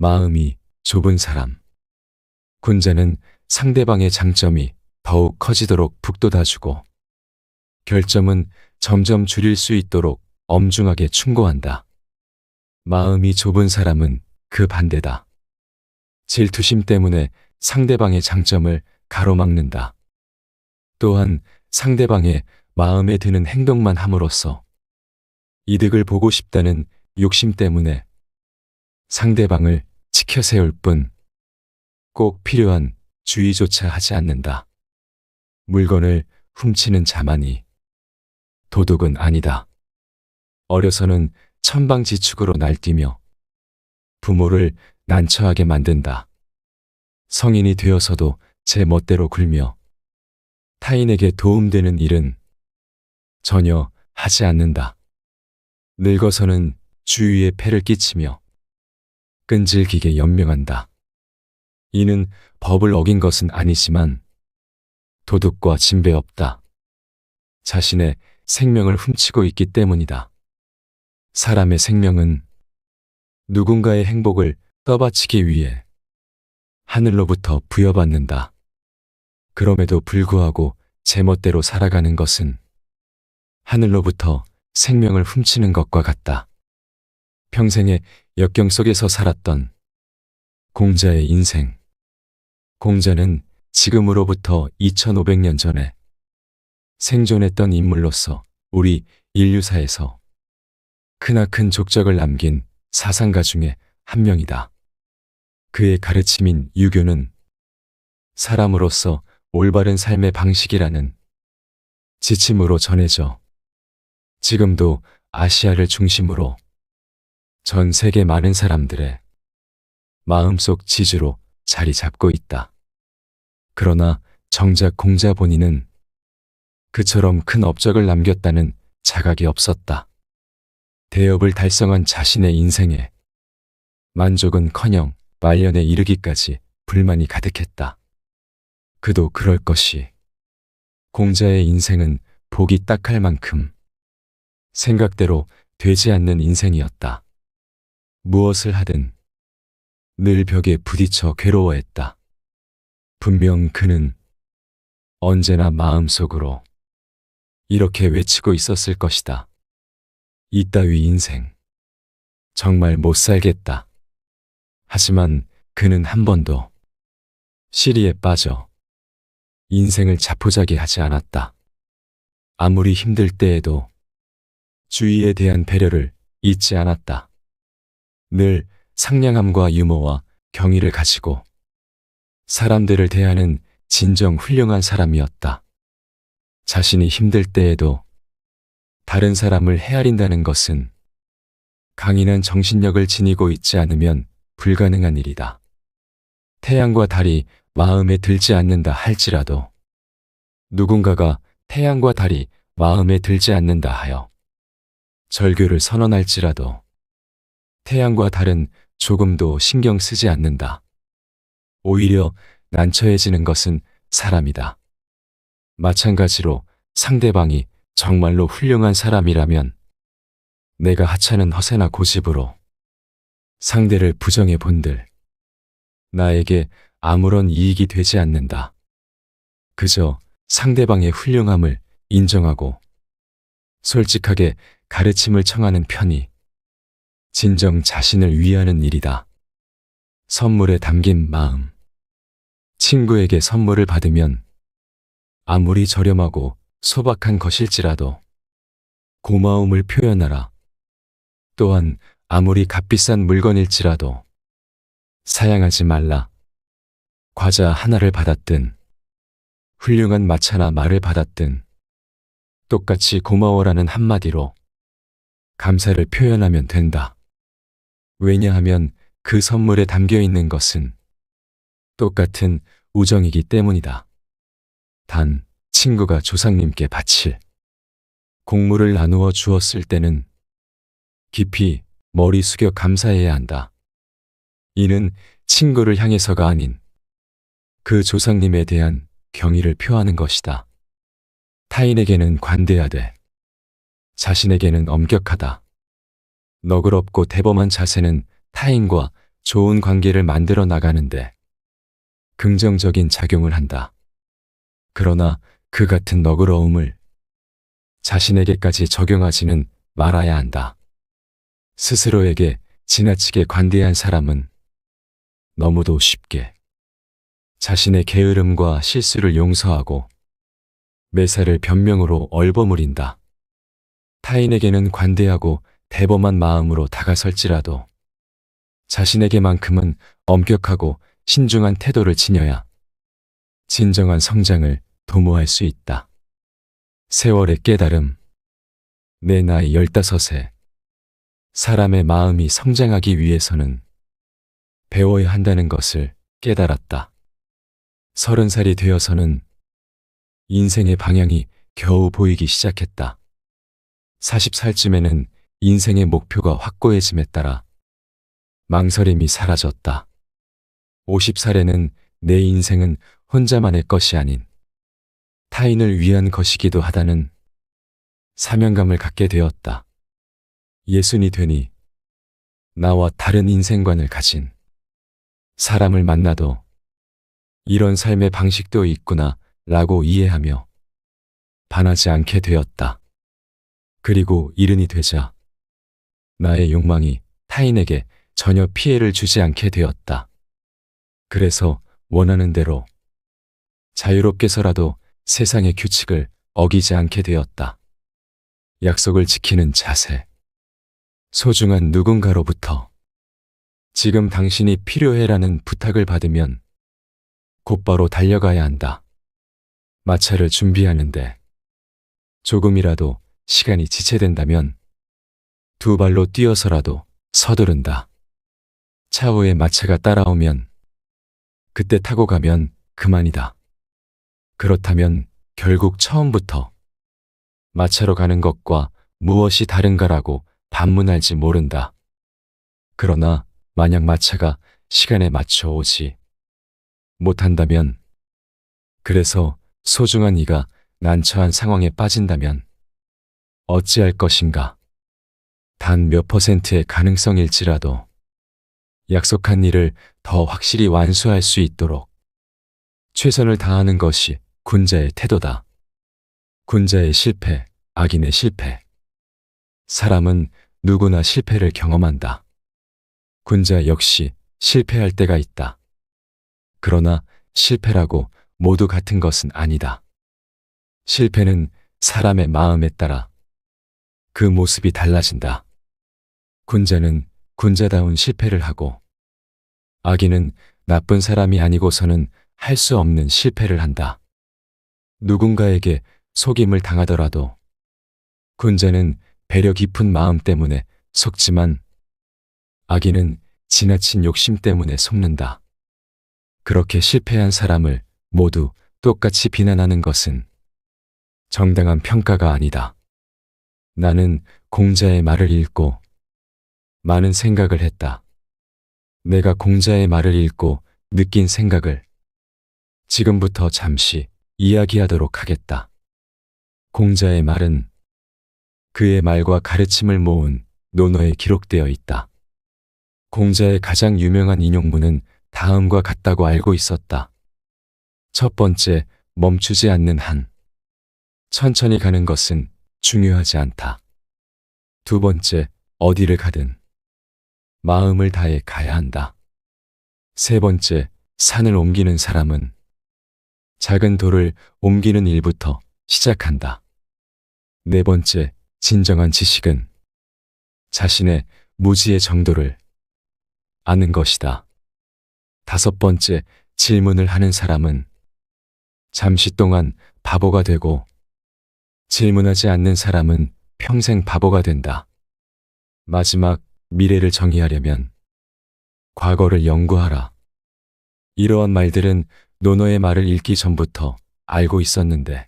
마음이 좁은 사람. 군자는 상대방의 장점이 더욱 커지도록 북돋아주고 결점은 점점 줄일 수 있도록 엄중하게 충고한다. 마음이 좁은 사람은 그 반대다. 질투심 때문에 상대방의 장점을 가로막는다. 또한 상대방의 마음에 드는 행동만 함으로써 이득을 보고 싶다는 욕심 때문에 상대방을 치켜 세울 뿐 꼭 필요한 주의조차 하지 않는다. 물건을 훔치는 자만이 도둑은 아니다. 어려서는 천방지축으로 날뛰며 부모를 난처하게 만든다. 성인이 되어서도 제 멋대로 굴며 타인에게 도움되는 일은 전혀 하지 않는다. 늙어서는 주위에 폐를 끼치며 끈질기게 연명한다. 이는 법을 어긴 것은 아니지만 도둑과 진배 없다. 자신의 생명을 훔치고 있기 때문이다. 사람의 생명은 누군가의 행복을 떠받치기 위해 하늘로부터 부여받는다. 그럼에도 불구하고 제멋대로 살아가는 것은 하늘로부터 생명을 훔치는 것과 같다. 평생의 역경 속에서 살았던 공자의 인생. 공자는 지금으로부터 2500년 전에 생존했던 인물로서 우리 인류사에서 크나큰 족적을 남긴 사상가 중에 한 명이다. 그의 가르침인 유교는 사람으로서 올바른 삶의 방식이라는 지침으로 전해져 지금도 아시아를 중심으로 전 세계 많은 사람들의 마음속 지주로 자리 잡고 있다. 그러나 정작 공자 본인은 그처럼 큰 업적을 남겼다는 자각이 없었다. 대업을 달성한 자신의 인생에 만족은커녕 말년에 이르기까지 불만이 가득했다. 그도 그럴 것이 공자의 인생은 보기 딱할 만큼 생각대로 되지 않는 인생이었다. 무엇을 하든 늘 벽에 부딪혀 괴로워했다. 분명 그는 언제나 마음속으로 이렇게 외치고 있었을 것이다. 이따위 인생 정말 못 살겠다. 하지만 그는 한 번도 시리에 빠져 인생을 자포자기 하지 않았다. 아무리 힘들 때에도 주위에 대한 배려를 잊지 않았다. 늘 상냥함과 유머와 경의를 가지고 사람들을 대하는 진정 훌륭한 사람이었다. 자신이 힘들 때에도 다른 사람을 헤아린다는 것은 강인한 정신력을 지니고 있지 않으면 불가능한 일이다. 태양과 달이 마음에 들지 않는다 할지라도 누군가가 태양과 달이 마음에 들지 않는다 하여 절교를 선언할지라도 태양과 달은 조금도 신경 쓰지 않는다. 오히려 난처해지는 것은 사람이다. 마찬가지로 상대방이 정말로 훌륭한 사람이라면 내가 하찮은 허세나 고집으로 상대를 부정해 본들 나에게 아무런 이익이 되지 않는다. 그저 상대방의 훌륭함을 인정하고 솔직하게 가르침을 청하는 편이 진정 자신을 위하는 일이다. 선물에 담긴 마음. 친구에게 선물을 받으면 아무리 저렴하고 소박한 것일지라도 고마움을 표현하라. 또한 아무리 값비싼 물건일지라도 사양하지 말라. 과자 하나를 받았든 훌륭한 마차나 말을 받았든 똑같이 고마워라는 한마디로 감사를 표현하면 된다. 왜냐하면 그 선물에 담겨 있는 것은 똑같은 우정이기 때문이다. 단, 친구가 조상님께 바칠 곡물을 나누어 주었을 때는 깊이 머리 숙여 감사해야 한다. 이는 친구를 향해서가 아닌 그 조상님에 대한 경의를 표하는 것이다. 타인에게는 관대하되 자신에게는 엄격하다. 너그럽고 대범한 자세는 타인과 좋은 관계를 만들어 나가는데 긍정적인 작용을 한다. 그러나 그 같은 너그러움을 자신에게까지 적용하지는 말아야 한다. 스스로에게 지나치게 관대한 사람은 너무도 쉽게 자신의 게으름과 실수를 용서하고 매사를 변명으로 얼버무린다. 타인에게는 관대하고 대범한 마음으로 다가설지라도 자신에게만큼은 엄격하고 신중한 태도를 지녀야 진정한 성장을 도모할 수 있다. 세월의 깨달음. 내 나이 15세. 사람의 마음이 성장하기 위해서는 배워야 한다는 것을 깨달았다. 30살이 되어서는 인생의 방향이 겨우 보이기 시작했다. 40살쯤에는 인생의 목표가 확고해짐에 따라 망설임이 사라졌다. 50살에는 내 인생은 혼자만의 것이 아닌 타인을 위한 것이기도 하다는 사명감을 갖게 되었다. 60이 되니 나와 다른 인생관을 가진 사람을 만나도 이런 삶의 방식도 있구나 라고 이해하며 반하지 않게 되었다. 그리고 70이 되자 나의 욕망이 타인에게 전혀 피해를 주지 않게 되었다. 그래서 원하는 대로 자유롭게서라도 세상의 규칙을 어기지 않게 되었다. 약속을 지키는 자세. 소중한 누군가로부터 지금 당신이 필요해라는 부탁을 받으면 곧바로 달려가야 한다. 마차를 준비하는데 조금이라도 시간이 지체된다면 두 발로 뛰어서라도 서두른다. 차후에 마차가 따라오면 그때 타고 가면 그만이다. 그렇다면 결국 처음부터 마차로 가는 것과 무엇이 다른가라고 반문할지 모른다. 그러나 만약 마차가 시간에 맞춰 오지 못한다면, 그래서 소중한 이가 난처한 상황에 빠진다면 어찌할 것인가? 단 몇 %의 가능성일지라도 약속한 일을 더 확실히 완수할 수 있도록 최선을 다하는 것이 군자의 태도다. 군자의 실패, 악인의 실패. 사람은 누구나 실패를 경험한다. 군자 역시 실패할 때가 있다. 그러나 실패라고 모두 같은 것은 아니다. 실패는 사람의 마음에 따라 그 모습이 달라진다. 군자는 군자다운 실패를 하고 악인은 나쁜 사람이 아니고서는 할 수 없는 실패를 한다. 누군가에게 속임을 당하더라도 군자는 배려 깊은 마음 때문에 속지만 악인은 지나친 욕심 때문에 속는다. 그렇게 실패한 사람을 모두 똑같이 비난하는 것은 정당한 평가가 아니다. 나는 공자의 말을 읽고 많은 생각을 했다. 내가 공자의 말을 읽고 느낀 생각을 지금부터 잠시 이야기하도록 하겠다. 공자의 말은 그의 말과 가르침을 모은 논어에 기록되어 있다. 공자의 가장 유명한 인용문은 다음과 같다고 알고 있었다. 첫 번째, 멈추지 않는 한. 천천히 가는 것은 중요하지 않다. 두 번째, 어디를 가든 마음을 다해 가야 한다. 세 번째, 산을 옮기는 사람은 작은 돌을 옮기는 일부터 시작한다. 네 번째, 진정한 지식은 자신의 무지의 정도를 아는 것이다. 다섯 번째, 질문을 하는 사람은 잠시 동안 바보가 되고 질문하지 않는 사람은 평생 바보가 된다. 마지막, 미래를 정의하려면 과거를 연구하라. 이러한 말들은 논어의 말을 읽기 전부터 알고 있었는데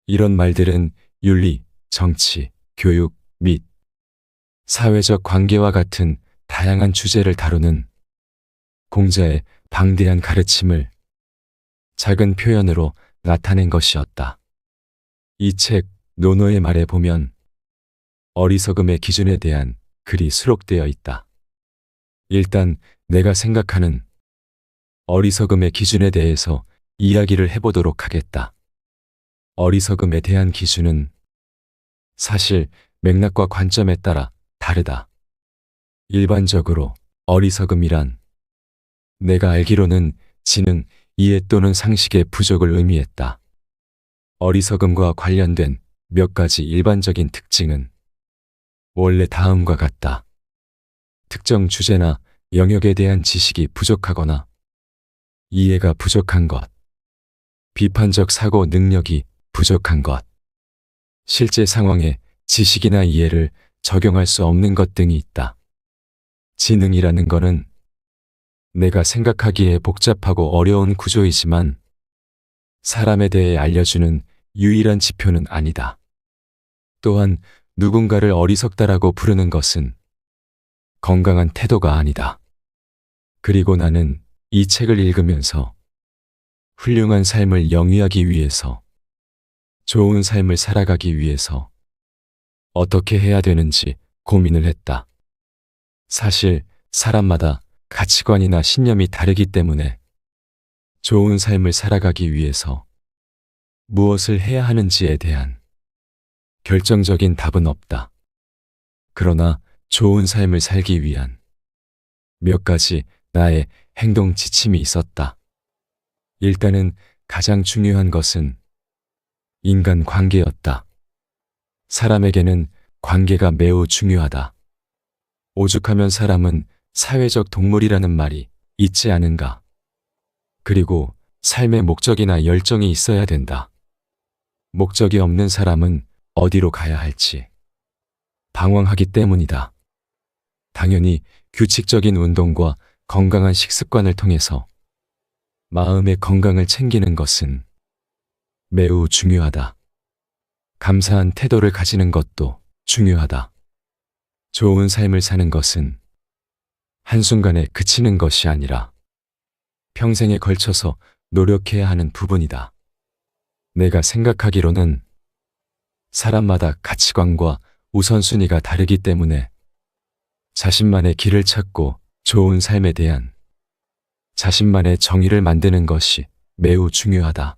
이런 말들은 윤리, 정치, 교육 및 사회적 관계와 같은 다양한 주제를 다루는 공자의 방대한 가르침을 작은 표현으로 나타낸 것이었다. 이 책 논어의 말에 보면 어리석음의 기준에 대한 글이 수록되어 있다. 일단 내가 생각하는 어리석음의 기준에 대해서 이야기를 해보도록 하겠다. 어리석음에 대한 기준은 사실 맥락과 관점에 따라 다르다. 일반적으로 어리석음이란 내가 알기로는 지능, 이해 또는 상식의 부족을 의미했다. 어리석음과 관련된 몇 가지 일반적인 특징은 원래 다음과 같다. 특정 주제나 영역에 대한 지식이 부족하거나 이해가 부족한 것, 비판적 사고 능력이 부족한 것, 실제 상황에 지식이나 이해를 적용할 수 없는 것 등이 있다. 지능이라는 것은 내가 생각하기에 복잡하고 어려운 구조이지만 사람에 대해 알려주는 유일한 지표는 아니다. 또한 누군가를 어리석다라고 부르는 것은 건강한 태도가 아니다. 그리고 나는 이 책을 읽으면서 훌륭한 삶을 영위하기 위해서, 좋은 삶을 살아가기 위해서 어떻게 해야 되는지 고민을 했다. 사실 사람마다 가치관이나 신념이 다르기 때문에 좋은 삶을 살아가기 위해서 무엇을 해야 하는지에 대한 결정적인 답은 없다. 그러나 좋은 삶을 살기 위한 몇 가지 나의 행동 지침이 있었다. 일단은 가장 중요한 것은 인간 관계였다. 사람에게는 관계가 매우 중요하다. 오죽하면 사람은 사회적 동물이라는 말이 있지 않은가. 그리고 삶의 목적이나 열정이 있어야 된다. 목적이 없는 사람은 어디로 가야 할지 방황하기 때문이다. 당연히 규칙적인 운동과 건강한 식습관을 통해서 마음의 건강을 챙기는 것은 매우 중요하다. 감사한 태도를 가지는 것도 중요하다. 좋은 삶을 사는 것은 한순간에 그치는 것이 아니라 평생에 걸쳐서 노력해야 하는 부분이다. 내가 생각하기로는 사람마다 가치관과 우선순위가 다르기 때문에 자신만의 길을 찾고 좋은 삶에 대한 자신만의 정의를 만드는 것이 매우 중요하다.